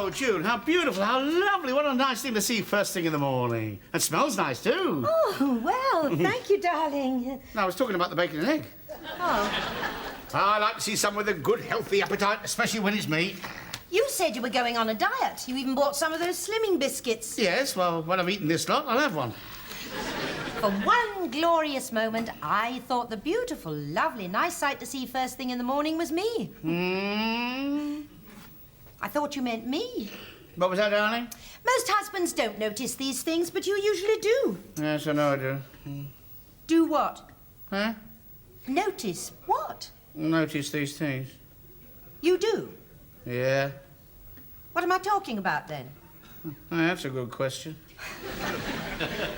Oh, June, how beautiful, how lovely. What a nice thing to see first thing in the morning. It smells nice, too. Oh, well, thank you, darling. No, I was talking about the bacon and egg. Oh. I like to see someone with a good, healthy appetite, especially when it's me. You said you were going on a diet. You even bought some of those slimming biscuits. Yes, well, when I've eaten this lot, I'll have one. For one glorious moment, I thought the beautiful, lovely, nice sight to see first thing in the morning was me. I thought you meant me. What was that, darling? Most husbands don't notice these things, but you usually do. Yes, I know I do. Do what? Huh? Notice what? Notice these things. You do? Yeah. What am I talking about, then? That's a good question.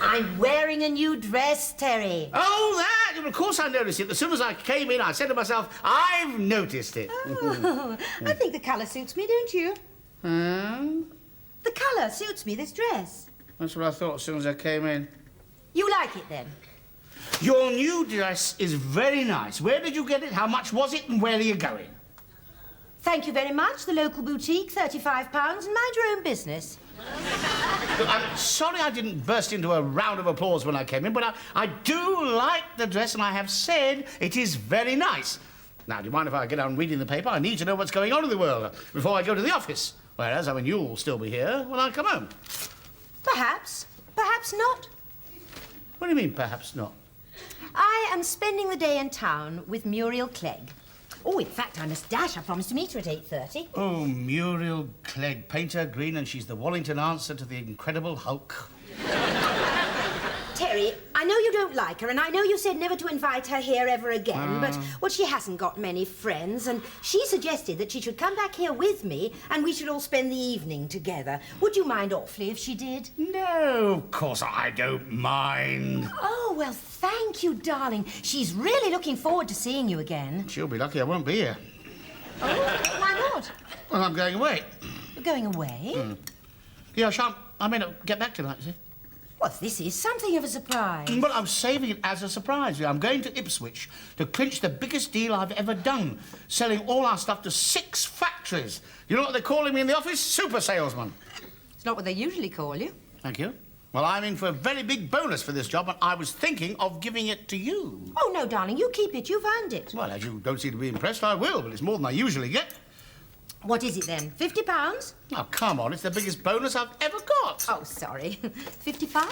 I'm wearing a new dress, Terry. Oh, that! Of course I noticed it. As soon as I came in, I said to myself, I've noticed it. Oh, I think the colour suits me, don't you? The colour suits me, this dress. That's what I thought as soon as I came in. You like it, then? Your new dress is very nice. Where did you get it? How much was it? And where are you going? Thank you very much. The local boutique, £35, and mind your own business. Look, I'm sorry I didn't burst into a round of applause when I came in, but I do like the dress, and I have said it is very nice. Now, do you mind if I get on reading the paper? I need to know what's going on in the world before I go to the office. Whereas, I mean, you'll still be here when I come home. Perhaps. Perhaps not. What do you mean, perhaps not? I am spending the day in town with Muriel Clegg. Oh, in fact, I must dash. I promised to meet her at 8:30. Oh, Muriel Clegg, painter, green, and she's the Wallington answer to the Incredible Hulk. Terry, I know you don't like her, and I know you said never to invite her here ever again, but, well, she hasn't got many friends, and she suggested that she should come back here with me, and we should all spend the evening together. Would you mind awfully if she did? No, of course I don't mind. Oh, well, thank you, darling. She's really looking forward to seeing you again. She'll be lucky I won't be here. Oh, why not? Well, I'm going away. You're going away? Yeah, I may not get back tonight, see? Well, this is something of a surprise. Well, I'm saving it as a surprise. I'm going to Ipswich to clinch the biggest deal I've ever done, selling all our stuff to 6 factories. You know what they're calling me in the office? Super salesman. It's not what they usually call you. Thank you. Well, I'm in for a very big bonus for this job, and I was thinking of giving it to you. Oh, no, darling, you keep it. You've earned it. Well, as you don't seem to be impressed, I will, but it's more than I usually get. What is it, then? £50? Oh, come on, it's the biggest bonus I've ever got. Oh, sorry. 55?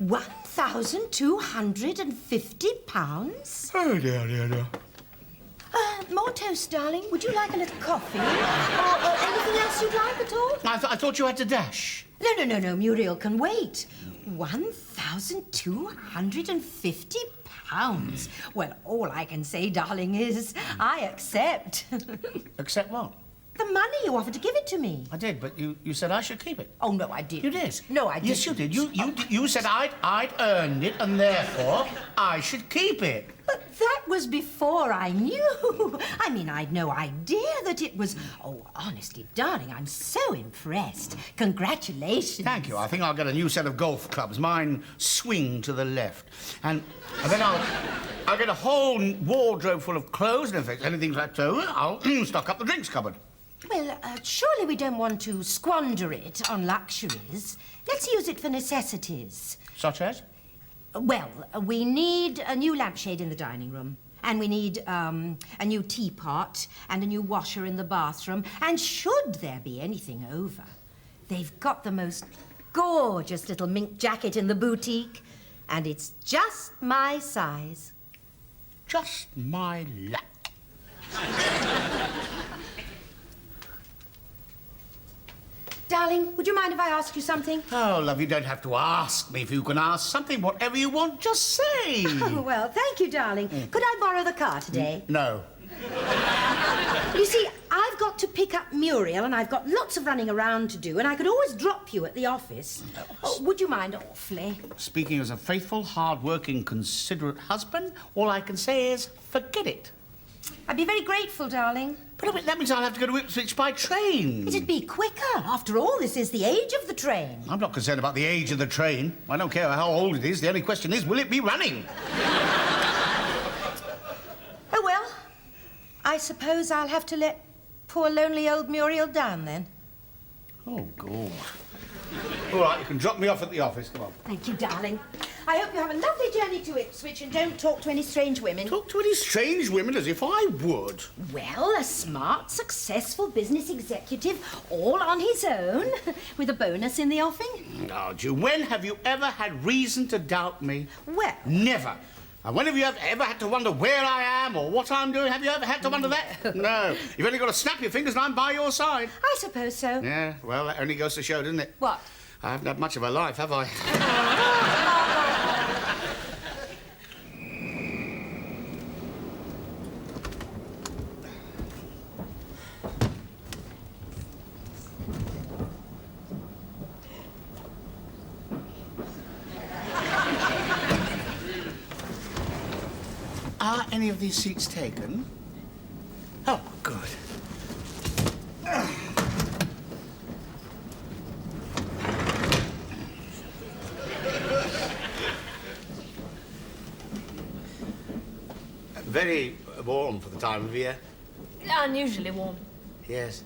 £1,250? Oh, dear. More toast, darling. Would you like a little coffee? or anything else you'd like at all? I thought you had to dash. No. Muriel can wait. £1,250? Well, all I can say, darling, is I accept. Accept what? The money you offered to give it to me. I did, but you said I should keep it. Oh, no, I didn't. You did? No, I didn't. Yes, you did. You said I'd earned it, and therefore I should keep it. But that was before I knew. I mean, I'd no idea that it was... Oh, honestly, darling, I'm so impressed. Congratulations. Thank you. I think I'll get a new set of golf clubs. Mine swing to the left. And then I'll get a whole wardrobe full of clothes, and if anything's left over, I'll stock up the drinks cupboard. Well, surely we don't want to squander it on luxuries. Let's use it for necessities. Such as? Well, we need a new lampshade in the dining room. And we need a new teapot and a new washer in the bathroom. And should there be anything over, they've got the most gorgeous little mink jacket in the boutique. And it's just my size. Just my lap. Darling, would you mind if I ask you something? Oh, love, you don't have to ask me. If you can ask something, whatever you want, just say. Oh, well, thank you, darling. Could I borrow the car today? No. You see, I've got to pick up Muriel, and I've got lots of running around to do, and I could always drop you at the office. Oh, would you mind awfully? Speaking as a faithful, hard-working, considerate husband, all I can say is forget it. I'd be very grateful, darling. But that means I'll have to go to Ipswich by train. It'd be quicker. After all, this is the age of the train. I'm not concerned about the age of the train. I don't care how old it is. The only question is, will it be running? Oh, well, I suppose I'll have to let poor lonely old Muriel down then. Oh, God. All right, you can drop me off at the office. Come on. Thank you, darling. I hope you have a lovely journey to Ipswich and don't talk to any strange women. Talk to any strange women as if I would. Well, a smart, successful business executive all on his own, with a bonus in the offing. Oh, Ju, when have you ever had reason to doubt me? Well... Never. And when have you ever had to wonder where I am or what I'm doing? Have you ever had to wonder that? No. You've only got to snap your fingers and I'm by your side. I suppose so. Yeah, well, that only goes to show, doesn't it? What? I haven't had much of a life, have I? Are any of these seats taken? Oh, good. Very warm for the time of year. Unusually warm. Yes.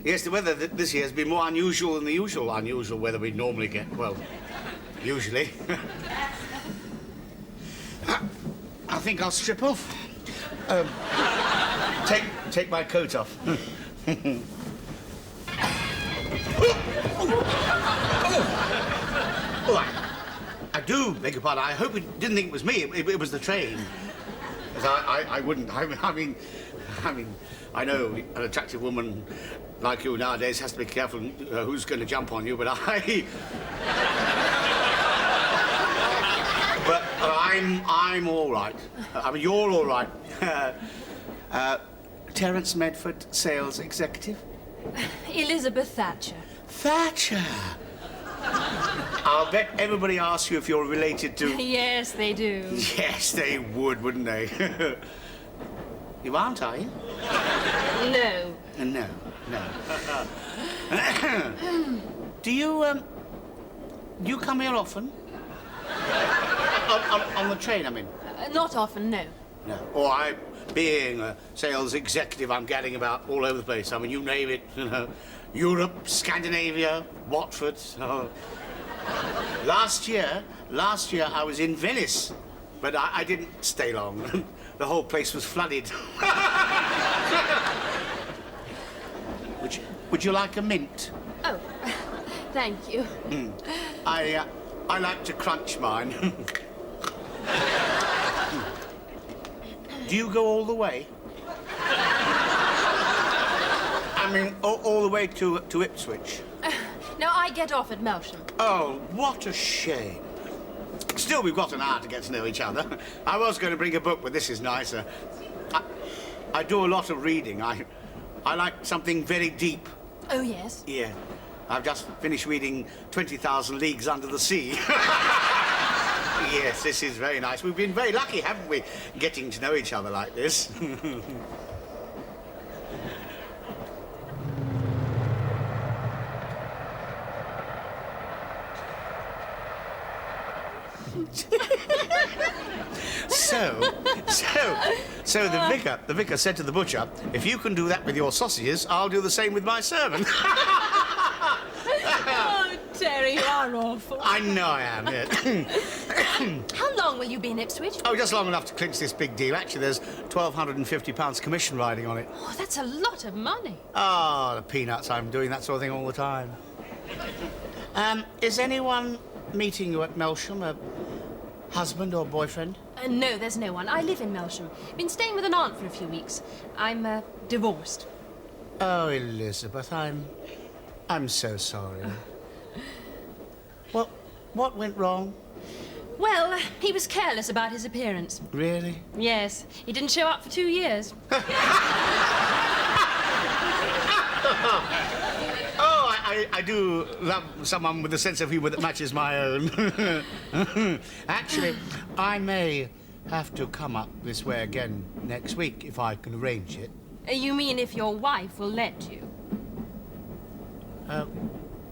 Yes, the weather this year has been more unusual than the unusual weather we normally get. Well, usually. I think I'll strip off. Take my coat off. I do beg your pardon. I hope you didn't think it was me. It was the train. 'Cause I wouldn't. I mean, I know an attractive woman like you nowadays has to be careful who's going to jump on you, but But I'm all right. I mean, you're all right. Terence Medford, sales executive. Elizabeth Thatcher. Thatcher. I'll bet everybody asks you if you're related to... Yes, they do. Yes, they would, wouldn't they? You aren't, are you? No. No. Do you come here often? On the train, I mean? Not often, no. No. Or being a sales executive, I'm getting about all over the place. I mean, you name it, you know. Europe, Scandinavia, Watford. Oh. Last year I was in Venice, but I didn't stay long. The whole place was flooded. Would you like a mint? Oh, thank you. I like to crunch mine. Do you go all the way? I mean, all the way to Ipswich? No, I get off at Melsham. Oh, what a shame. Still, we've got an hour to get to know each other. I was going to bring a book, but this is nicer. I do a lot of reading. I like something very deep. Oh, yes? Yeah. I've just finished reading 20,000 Leagues Under the Sea. Yes, this is very nice. We've been very lucky, haven't we, getting to know each other like this? So the vicar said to the butcher, if you can do that with your sausages, I'll do the same with my servant. Oh, Terry, you are awful. I know I am, yeah. How long will you be in Ipswich? Oh, just long enough to clinch this big deal. Actually, there's £1,250 commission riding on it. Oh, that's a lot of money. Oh, the peanuts. I'm doing that sort of thing all the time. Is anyone meeting you at Melsham? A husband or boyfriend? No, there's no one. I live in Melsham. Been staying with an aunt for a few weeks. I'm, divorced. Oh, Elizabeth, I'm so sorry. What went wrong? Well, he was careless about his appearance. Really? Yes. He didn't show up for 2 years. I do love someone with a sense of humour that matches my own. Actually, I may have to come up this way again next week if I can arrange it. You mean if your wife will let you?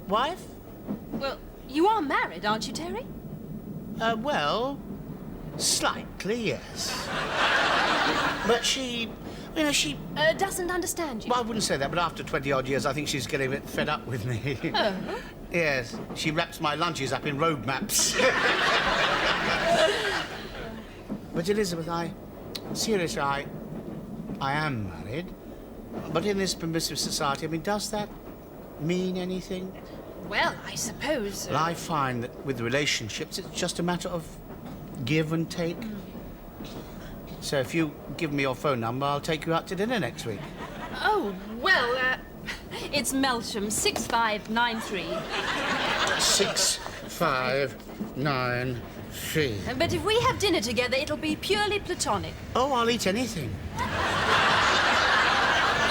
Wife? Well, you are married, aren't you, Terry? Well, slightly, yes. But she You know, she... Doesn't understand you. Well, I wouldn't say that, but after 20-odd years, I think she's getting a bit fed up with me. Oh? Yes, she wraps my lunches up in road maps. But Elizabeth, seriously, I am married. But in this permissive society, I mean, does that mean anything? Well, I suppose... Well, I find that with relationships, it's just a matter of give and take. So if you give me your phone number, I'll take you out to dinner next week. Oh, well, it's Melsham, 6593. 6593. But if we have dinner together, it'll be purely platonic. Oh, I'll eat anything.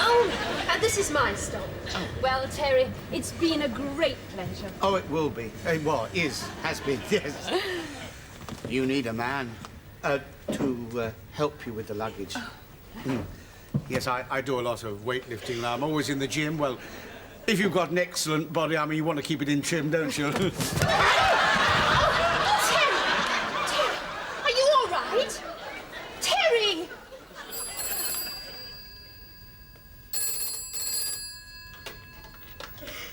Oh, this is my stop. Oh. Well, Terry, it's been a great pleasure. Oh, it will be. Well, has been, yes. You need a man to help you with the luggage. Oh. Yes, I do a lot of weightlifting now. I'm always in the gym. Well, if you've got an excellent body, I mean, you want to keep it in trim, don't you? Terry! Are you all right? Terry!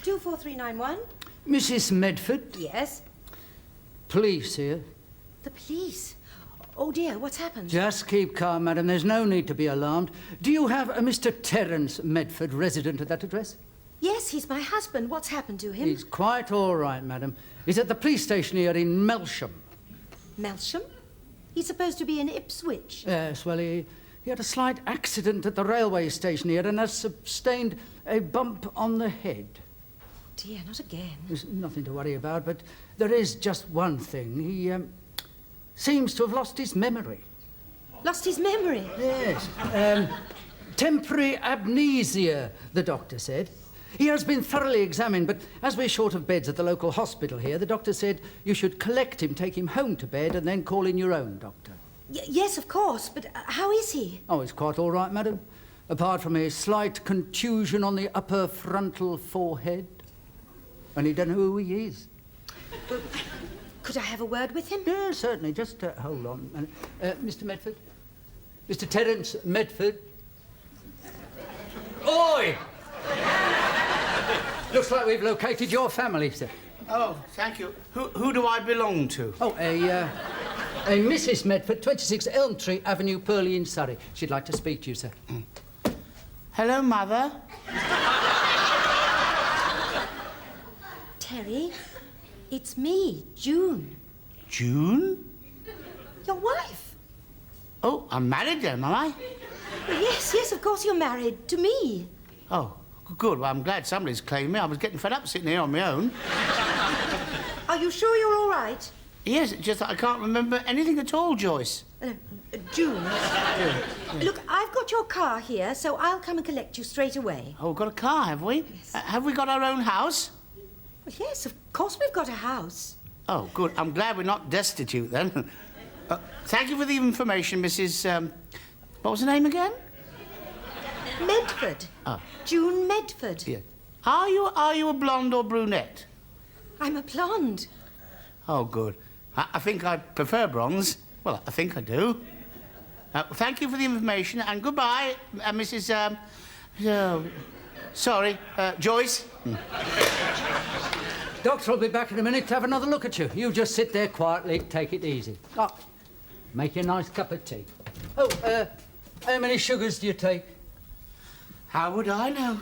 Two 4391. Mrs. Medford? Yes? Police here. The police? Oh, dear, what's happened? Just keep calm, madam. There's no need to be alarmed. Do you have a Mr. Terence Medford resident at that address? Yes, he's my husband. What's happened to him? He's quite all right, madam. He's at the police station here in Melsham. Melsham? He's supposed to be in Ipswich. Yes, well, he had a slight accident at the railway station here and has sustained a bump on the head. Dear, not again. There's nothing to worry about, but there is just one thing. He seems to have lost his memory. Lost his memory? Yes. Temporary amnesia, the doctor said. He has been thoroughly examined, but as we're short of beds at the local hospital here, the doctor said you should collect him, take him home to bed, and then call in your own doctor. Yes, of course, but how is he? Oh, he's quite all right, madam. Apart from a slight contusion on the upper frontal forehead. And he don't know who he is. Could I have a word with him? Yeah, certainly. Just hold on. Mr. Medford? Mr. Terence Medford? Oi! Looks like we've located your family, sir. Oh, thank you. Who do I belong to? Oh, a Mrs. Medford, 26 Elm Tree Avenue, Purley in Surrey. She'd like to speak to you, sir. Hello, Mother. Terry, it's me, June. June? Your wife. Oh, I'm married then, am I? Yes, of course you're married. To me. Oh, good. Well, I'm glad somebody's claimed me. I was getting fed up sitting here on my own. Are you sure you're all right? Yes, it's just that I can't remember anything at all, Joyce. June. Look, I've got your car here, so I'll come and collect you straight away. Oh, we've got a car, have we? Yes. Have we got our own house? Well, yes, of course we've got a house. Oh, good. I'm glad we're not destitute, then. Thank you for the information, Mrs... what was the name again? Medford. Oh. June Medford. Yeah. Are you a blonde or brunette? I'm a blonde. Oh, good. I think I prefer bronze. Well, I think I do. Thank you for the information, and goodbye, Mrs... sorry, Joyce. Doctor will be back in a minute to have another look at you. You just sit there quietly, take it easy. Oh, make you a nice cup of tea. Oh, how many sugars do you take? How would I know?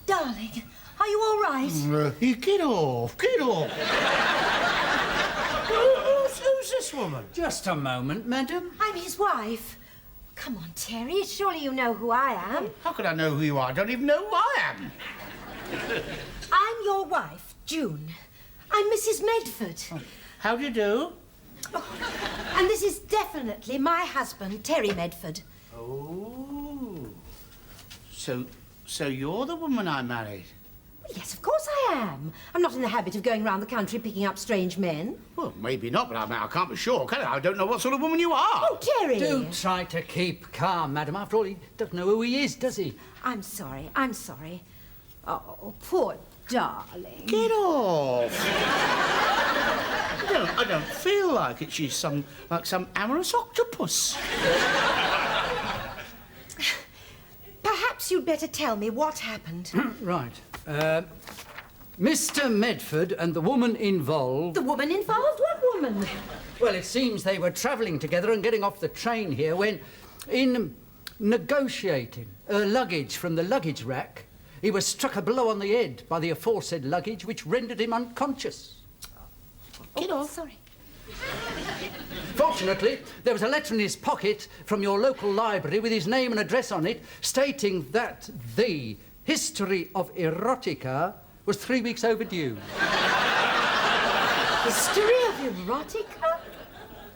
Darling, are you all right? Get off, get off. Who's this woman? Just a moment, madam. I'm his wife. Come on, Terry. Surely you know who I am. How could I know who you are? I don't even know who I am. I'm your wife, June. I'm Mrs. Medford. Oh, how do you do? Oh, and this is definitely my husband, Terry Medford. Oh. So you're the woman I married? Yes, of course I am. I'm not in the habit of going round the country picking up strange men. Well, maybe not, but I can't be sure, can I? I don't know what sort of woman you are. Oh, Terry! Do try to keep calm, madam. After all, he doesn't know who he is, does he? I'm sorry. Oh, poor darling. Get off! I don't feel like it. She's some amorous octopus. Perhaps you'd better tell me what happened. Right. Mr. Medford and the woman involved... The woman involved? What woman? Well, it seems they were travelling together and getting off the train here when, in negotiating luggage from the luggage rack, he was struck a blow on the head by the aforesaid luggage, which rendered him unconscious. Get off. Sorry. Fortunately, there was a letter in his pocket from your local library with his name and address on it, stating that the history of erotica was 3 weeks overdue. History of erotica?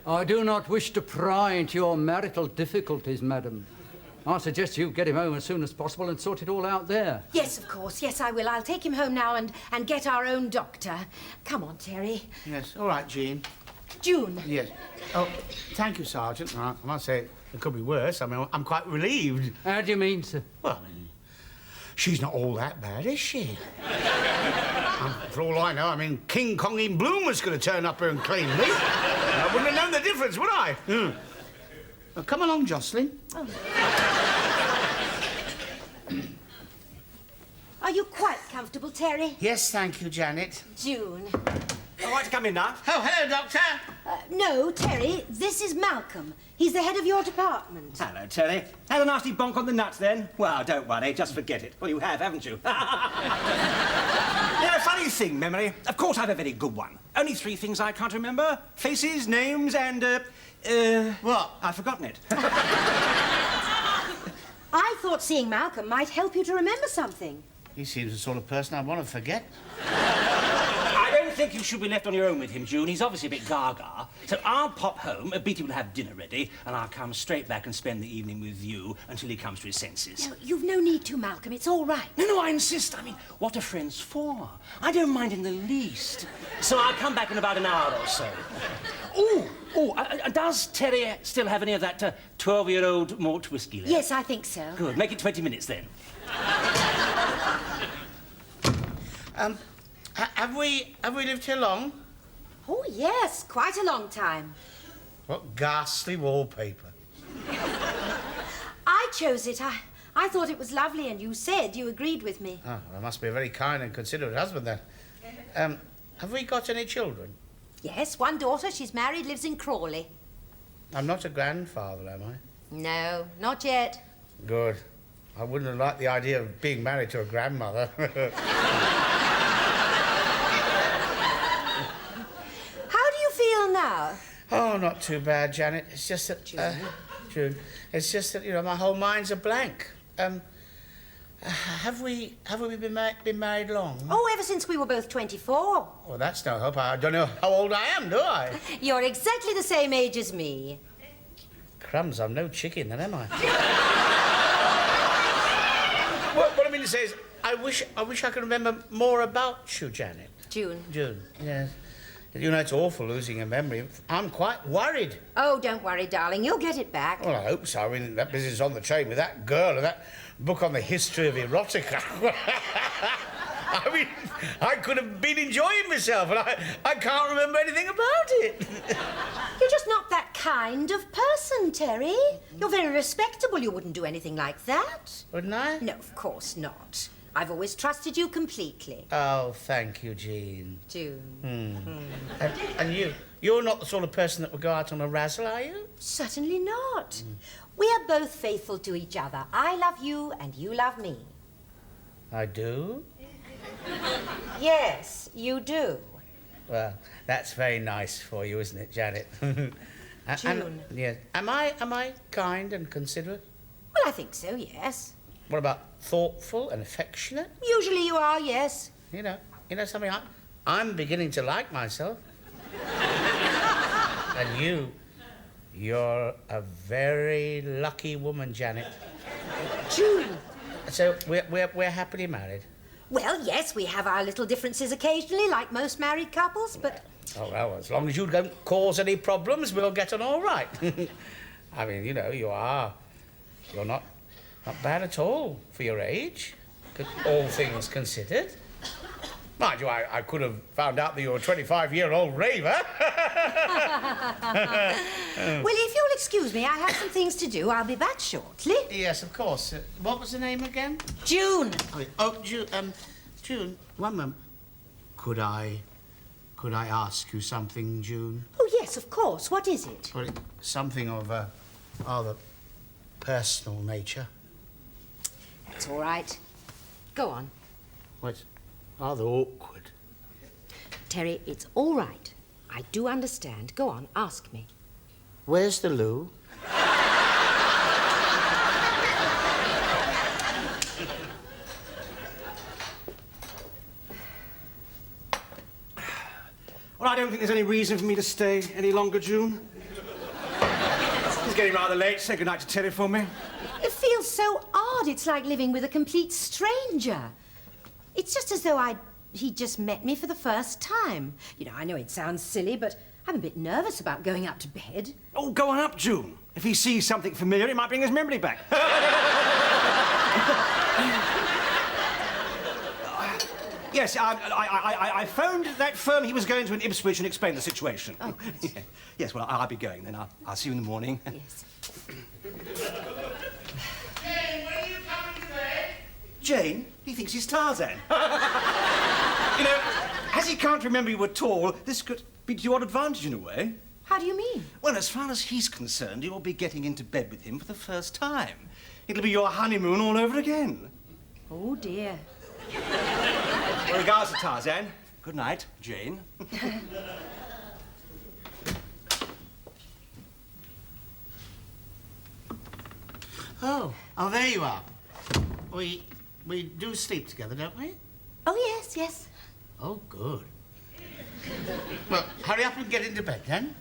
I do not wish to pry into your marital difficulties, madam. I suggest you get him home as soon as possible and sort it all out there. Yes, of course. Yes, I will. I'll take him home now and get our own doctor. Come on, Terry. Yes, all right, Jean. June. Yes. Oh, thank you, Sergeant. I must say, it could be worse. I mean, I'm quite relieved. How do you mean, sir? Well, I mean, she's not all that bad, is she? For all I know, I mean, King Kong in Bloom was going to turn up here and clean me. I wouldn't have known the difference, would I? Come along, Jocelyn. Oh. Are you quite comfortable, Terry? Yes, thank you, Janet. June. All right to come in now. Oh, hello, Doctor. No, Terry, this is Malcolm. He's the head of your department. Hello, Terry. Had a nasty bonk on the nuts then? Well, don't worry, just forget it. Well, you have, haven't you? Yeah, funny thing, memory. Of course I've a very good one. Only 3 things I can't remember. Faces, names, and, What? I've forgotten it. I thought seeing Malcolm might help you to remember something. He seems the sort of person I want to forget. I don't think you should be left on your own with him, June. He's obviously a bit gaga. So I'll pop home, Beatty will have dinner ready, and I'll come straight back and spend the evening with you until he comes to his senses. No, you've no need to, Malcolm. It's all right. No, I insist. I mean, what are friends for? I don't mind in the least. So I'll come back in about an hour or so. Does Terry still have any of that 12-year-old malt whiskey left? Yes, I think so. Good. Make it 20 minutes then. Have we lived here long? Oh, yes, quite a long time. What ghastly wallpaper. I chose it. I thought it was lovely, and you said you agreed with me. Oh, I must be a very kind and considerate husband, then. Have we got any children? Yes, one daughter. She's married, lives in Crawley. I'm not a grandfather, am I? No, not yet. Good. I wouldn't have liked the idea of being married to a grandmother. How do you feel now? Oh, not too bad, Janet. It's just that... June. It's just that, my whole mind's a blank. Have we been married long? Oh, ever since we were both 24. Well, that's no hope. I don't know how old I am, do I? You're exactly the same age as me. Crumbs, I'm no chicken, then, am I? What I mean to say is, I wish I could remember more about you, Janet. June. June, yes. It's awful losing a memory. I'm quite worried. Oh, don't worry, darling. You'll get it back. Well, I hope so. I mean, that business on the train with that girl and that book on the history of erotica. I mean, I could have been enjoying myself, and I can't remember anything about it. You're just not that kind of person, Terry. You're very respectable. You wouldn't do anything like that. Wouldn't I? No, of course not. I've always trusted you completely. Oh, thank you, Jean. June. And you're not the sort of person that would go out on a razzle, are you? Certainly not. We are both faithful to each other. I love you and you love me. I do? Yes, you do. Well, that's very nice for you, isn't it, Janet? June. Yes. Am I kind and considerate? Well, I think so, yes. What about thoughtful and affectionate? Usually you are, yes. You know something? I'm beginning to like myself. And you're a very lucky woman, Janet. June. So we're happily married. Well, yes, we have our little differences occasionally, like most married couples, but... Oh, well, as long as you don't cause any problems, we'll get on all right. I mean, you know, you're not bad at all for your age, all things considered. Mind you, I could have found out that you were a 25-year-old raver. Well, if you'll excuse me, I have some things to do. I'll be back shortly. Yes, of course. What was the name again? June. Oh, June. June, one moment. Could I ask you something, June? Oh, yes, of course. What is it? Well, something of a rather personal nature. That's all right. Go on. Well, it's rather awkward. Terry, it's all right. I do understand. Go on, ask me. Where's the loo? Well, I don't think there's any reason for me to stay any longer, June. It's getting rather late. Say goodnight to Terry for me. It feels so odd. It's like living with a complete stranger. It's just as though he'd just met me for the first time. You know, I know it sounds silly, but I'm a bit nervous about going up to bed. Oh, go on up, June. If he sees something familiar, it might bring his memory back. Yes, I phoned that firm he was going to in Ipswich and explained the situation. Oh, good. Yes, well, I'll be going then. I'll see you in the morning. Yes. Jane, when are you coming to bed? Jane? He thinks he's Tarzan. You know, as he can't remember you at all, this could be to your advantage in a way. How do you mean? Well, as far as he's concerned, you'll be getting into bed with him for the first time. It'll be your honeymoon all over again. Oh, dear. Well, regards to Tarzan. Good night, Jane. Oh, there you are. We do sleep together, don't we? Oh, yes, yes. Oh, good. Well, hurry up and get into bed, then.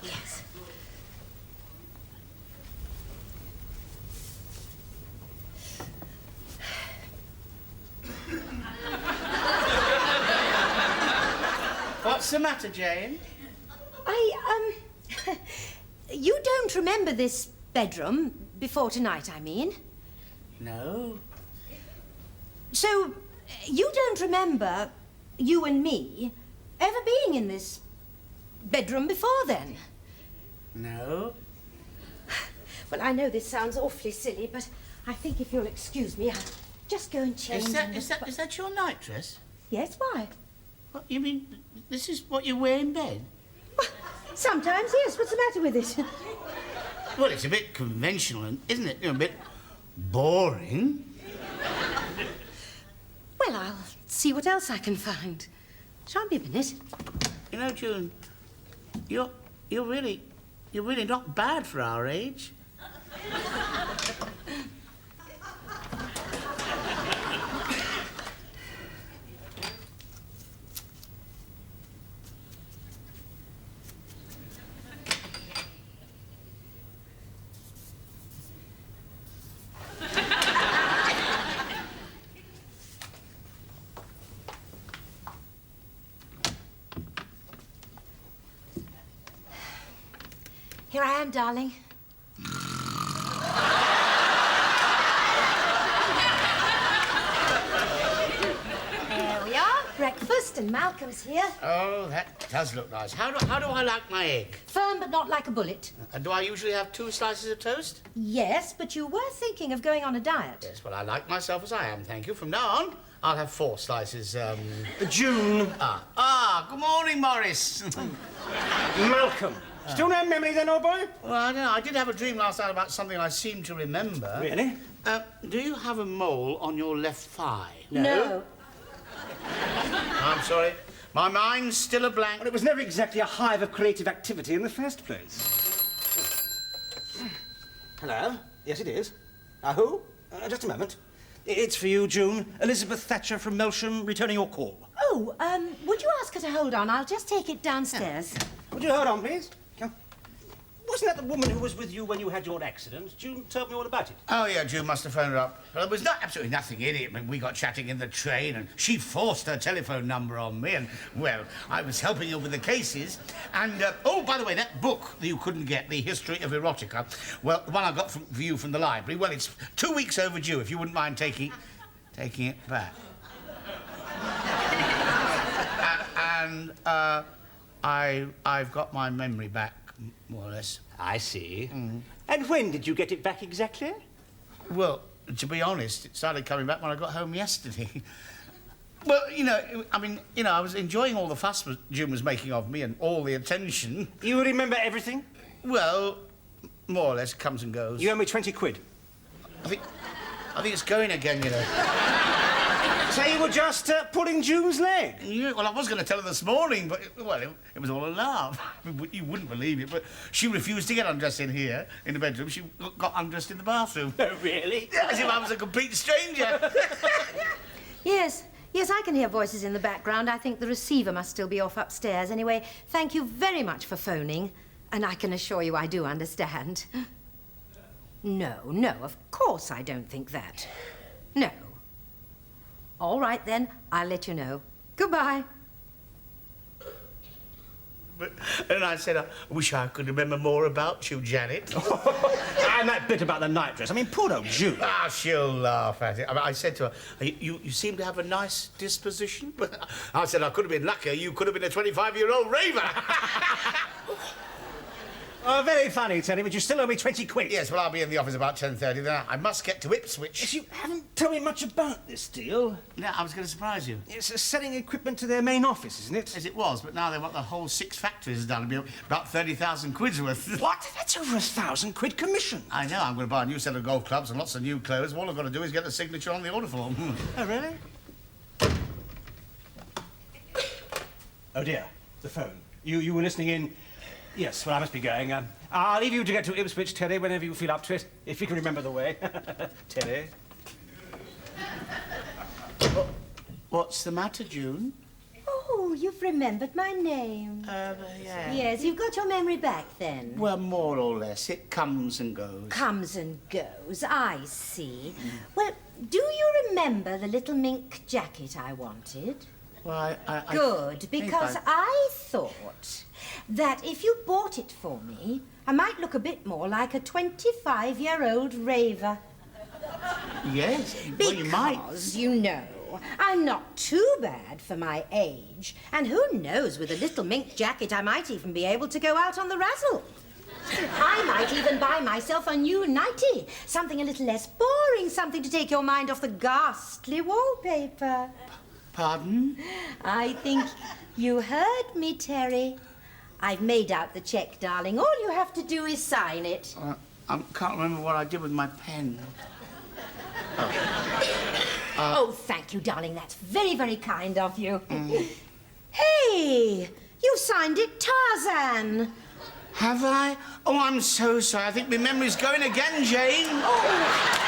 Yes. What's the matter, Jane? You don't remember this bedroom before tonight, I mean? No. So, you don't remember you and me ever being in this bedroom before then? No. Well, I know this sounds awfully silly, but I think if you'll excuse me, I'll just go and change. Is that your night dress? Yes, why? What, you mean this is what you wear in bed? Well, sometimes, yes. What's the matter with it? Well, it's a bit conventional, isn't it? You know, a bit boring. Well, I'll see what else I can find. Shan't be a minute. You know, June, you're really not bad for our age. Here I am, darling. There we are. Breakfast, and Malcolm's here. Oh, that does look nice. How do I like my egg? Firm, but not like a bullet. And do I usually have 2 slices of toast? Yes, but you were thinking of going on a diet. Yes, well, I like myself as I am, thank you. From now on, I'll have 4 slices, June. Good morning, Morris. Malcolm. Still no memory then, old boy? Well, I don't know. I did have a dream last night about something I seem to remember. Really? Do you have a mole on your left thigh? No. I'm sorry. My mind's still a blank. Well, it was never exactly a hive of creative activity in the first place. Hello? Yes, it is. Who? Just a moment. It's for you, June. Elizabeth Thatcher from Melsham, returning your call. Oh, would you ask her to hold on? I'll just take it downstairs. Would you hold on, please? Come. Wasn't that the woman who was with you when you had your accident? June told me all about it. Oh, yeah, June must have phoned her up. Well, there was absolutely nothing in it. I mean, we got chatting in the train, and she forced her telephone number on me, and, well, I was helping her with the cases. And, oh, by the way, that book that you couldn't get, The History of Erotica, well, the one I got for you from the library, well, it's 2 weeks overdue, if you wouldn't mind taking it back. I've got my memory back, more or less. I see. And when did you get it back exactly? Well, to be honest, it started coming back when I got home yesterday. Well, I was enjoying all the fuss Jim was making of me and all the attention. You remember everything? Well, more or less, comes and goes. You owe me 20 quid. I think it's going again, you know. So you were just pulling June's leg? Yeah, well, I was going to tell her this morning, but, it was all a laugh. You wouldn't believe it, but she refused to get undressed in here, in the bedroom. She got undressed in the bathroom. Oh, really? Yeah, as if I was a complete stranger. Yes, I can hear voices in the background. I think the receiver must still be off upstairs. Anyway, thank you very much for phoning, and I can assure you I do understand. No, of course I don't think that. No. All right, then. I'll let you know. Goodbye. And I said, I wish I could remember more about you, Janet. And that bit about the night dress. I mean, poor old June. Ah, she'll laugh at it. I said to her, you seem to have a nice disposition. But I said, I could have been luckier. You could have been a 25-year-old raver. Oh, very funny, Teddy, but you still owe me 20 quid. Yes, well, I'll be in the office about 10:30. Then I must get to Ipswich. Yes, you haven't told me much about this deal. No, I was going to surprise you. It's selling equipment to their main office, isn't it? As it was, but now they want the whole 6 factories done. It'll be about 30,000 quid's worth. What? That's over 1,000 quid commission. I know. I'm going to buy a new set of golf clubs and lots of new clothes. All I've got to do is get the signature on the order form. Oh, really? Oh, dear. The phone. You were listening in? Yes, well, I must be going. I'll leave you to get to Ipswich, Teddy, whenever you feel up to it, if you can remember the way. Teddy. What's the matter, June? Oh, you've remembered my name. Yeah. Yes, you've got your memory back, then. Well, more or less. It comes and goes. Comes and goes, I see. Well, do you remember the little mink jacket I wanted? Well, Good, because I thought that if you bought it for me, I might look a bit more like a 25-year-old raver. Yes, well, you might. Because, you know, I'm not too bad for my age. And who knows, with a little mink jacket, I might even be able to go out on the razzle. I might even buy myself a new nightie. Something a little less boring, something to take your mind off the ghastly wallpaper. Pardon? I think you heard me, Terry. I've made out the cheque, darling. All you have to do is sign it. I can't remember what I did with my pen. Oh, thank you, darling. That's very, very kind of you. Hey, you signed it Tarzan. Have I? Oh, I'm so sorry. I think my memory's going again, Jane. Oh.